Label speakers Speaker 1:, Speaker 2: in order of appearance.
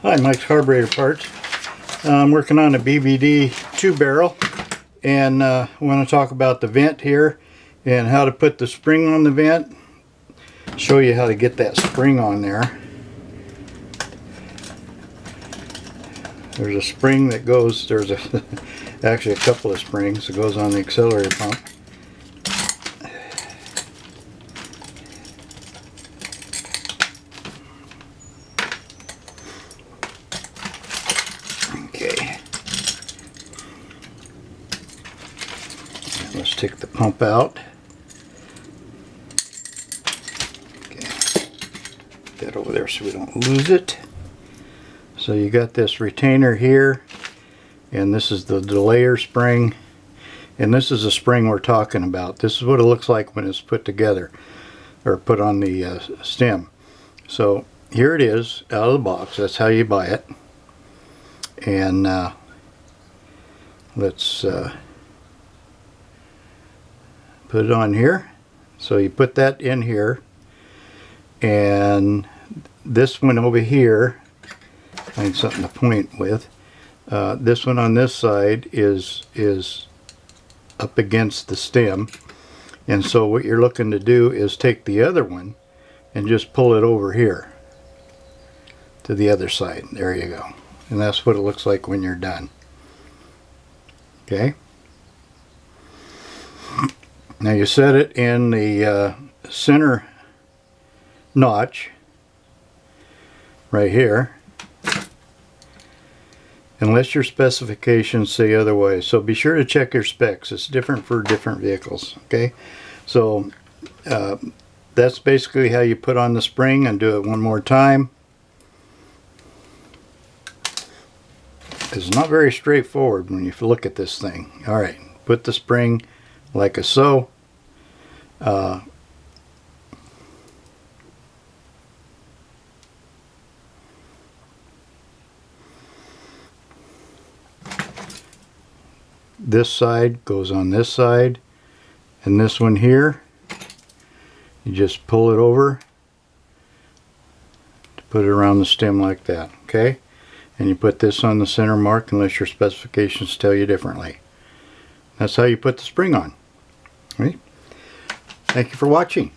Speaker 1: Hi, Mike's Carburetor Parts. I'm working on a BBD 2-barrel, and I want to talk about the vent here and how to put the spring on the vent. Show you how to get that spring on there. There's a spring that goes, actually a couple of springs that goes on the accelerator pump. Okay. Let's take the pump out. Okay. Get that over there so we don't lose it. So you got this retainer here, and this is the delayer spring, and this is the spring we're talking about. This is what it looks like when it's put together or put on the stem. So here it is out of the box. That's how you buy it. And let's put it on here. So you put that in here, and this one over here, find something to point with. This one on this side is up against the stem, and so what you're looking to do is take the other one and just pull it over here to the other side. There you go. And that's what it looks like when you're done. Okay. Now you set it in the center notch right here, unless your specifications say otherwise. So be sure to check your specs. It's different for different vehicles. Okay. So that's basically how you put on the spring, and do it one more time. It's not very straightforward when you look at this thing. Alright, put the spring like so. This side goes on this side, and this one here, you just pull it over to put it around the stem like that. Okay. And you put this on the center mark unless your specifications tell you differently. That's how you put the spring on. Right? Thank you for watching.